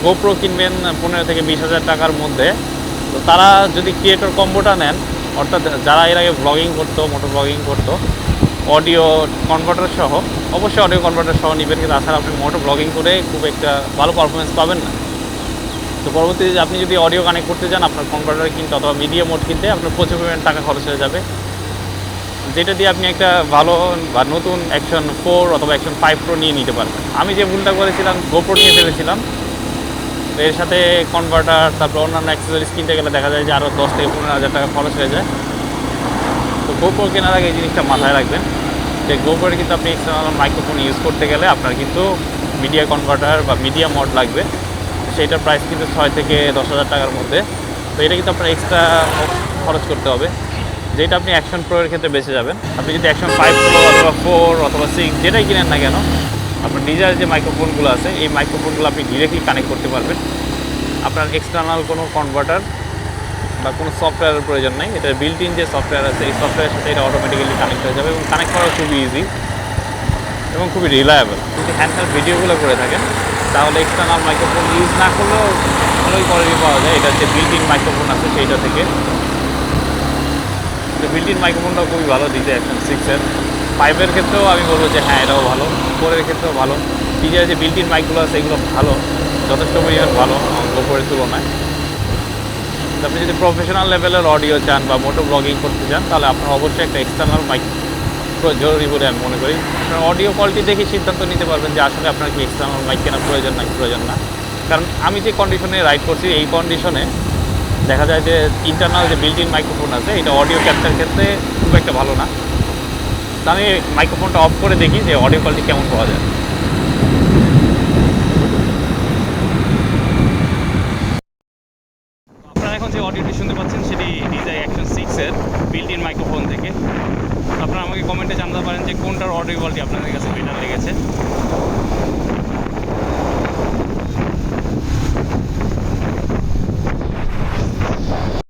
GoPro কিনবেন 15 থেকে 20 হাজার টাকার মধ্যে, তো তারা যদি ক্রিয়েটর কম্বোটা নেন, অর্থাৎ যারা এর আগে ব্লগিং করতো, মোটো ব্লগিং করতো, অডিও কনভার্টার সহ, অবশ্যই অডিও কনভার্টার সহ নেবেন, কিন্তু তাছাড়া আপনি মোটো ব্লগিং করে খুব একটা ভালো পারফরমেন্স পাবেন না। তো পরবর্তীতে আপনি যদি অডিও কানেক্ট করতে চান, আপনার কনভার্টার কিনতে অথবা মিডিয়া মোড কিনতে আপনার প্রচুর পরিমাণ টাকা খরচ হয়ে যাবে, যেটা দিয়ে আপনি একটা ভালো বা নতুন অ্যাকশন 4 অথবা অ্যাকশন 5 প্রো নিয়ে নিতে পারবেন। আমি যে ভুলটা করেছিলাম, গোপ্রো নিয়ে ফেলেছিলাম, তো এর সাথে কনভার্টার তারপর অন্যান্য অ্যাক্সেসরিজ কিনতে গেলে দেখা যায় যে আরও 10 থেকে 15 হাজার টাকা খরচ হয়ে যায়। তো গোপ্রো কেনার আগে এই জিনিসটা মাথায় রাখবেন যে গোপ্রোর কিন্তু আপনি এক্সটার্নাল মাইক্রোফোন ইউজ করতে গেলে আপনার কিন্তু মিডিয়া কনভার্টার বা মিডিয়া মড লাগবে। সেইটার প্রাইস কিন্তু 6 থেকে 10 হাজার টাকার মধ্যে। তো এটা কিন্তু আপনার এক্সট্রা খরচ করতে হবে, যেটা আপনি অ্যাকশন প্রো এর ক্ষেত্রে বেঁচে যাবেন। আপনি যদি অ্যাকশন 5 প্রো অথবা 4 অথবা 6 যেটাই কিনেন না কেন, আপনার ডিজার যে মাইক্রোফোনগুলো আছে এই মাইক্রোফোনগুলো আপনি ডিরেক্টলি কানেক্ট করতে পারবেন। আপনার এক্সটার্নাল কোনো কনভার্টার বা কোনো সফটওয়্যারের প্রয়োজন নেই। এটা বিল্ট ইন যে সফটওয়্যার আছে এই সফটওয়্যারের সাথে এটা অটোমেটিক্যালি কানেক্ট হয়ে যাবে এবং কানেক্ট করা খুবই ইজি এবং খুবই রিলায়েবল। যদি হ্যান্ডহেল্ড ভিডিওগুলো করে থাকেন তাহলে এক্সটার্নাল মাইক্রোফোন ইউজ না করলেও ভালোই কোয়ালিটি পাওয়া যায়। এটা যে বিল্ট ইন মাইক্রোফোন আছে সেইটা থেকে, তো বিল্ট ইন মাইক্রোফোনটাও খুবই ভালো দিতে অ্যাকশন 6-এর। 5-এর ক্ষেত্রেও আমি বলবো যে হ্যাঁ এটাও ভালো, 4-এর ক্ষেত্রেও ভালো। ডিজার যে বিল্ট ইন মাইকগুলো আছে এগুলো ভালো, যথেষ্ট পরিমাণ ভালো গোপ্রোর তুলনায়। আপনি যদি প্রফেশনাল লেভেলের অডিও চান বা মোটো ব্লগিং করতে চান তাহলে আপনার অবশ্যই একটা এক্সটার্নাল মাইক জরুরি বলে আমি মনে করি। আপনার অডিও কোয়ালিটি দেখে সিদ্ধান্ত নিতে পারবেন যে আসলে আপনার কি এক্সটার্নাল মাইক কেনার প্রয়োজন নাকি প্রয়োজন না। কারণ আমি যে কন্ডিশনে রাইড করছি এই কন্ডিশনে দেখা যায় যে ইন্টারনাল যে বিল্ট ইন মাইক্রোফোন আছে এটা অডিও ক্যাপচার ক্ষেত্রে খুব একটা ভালো না। তো আমি মাইক্রোফোনটা অফ করে দেখি যে অডিও কোয়ালিটি কেমন পাওয়া যায়। আপনারা এখন যে অডিওটি শুনতে পাচ্ছেন সেটি DJI Action 6-এর বিল্ট ইন মাইক্রোফোন থেকে। আপনারা আমাকে কমেন্টে জানাতে পারেন যে কোনটার অডিও কোয়ালিটি আপনাদের কাছে বেটার লেগেছে।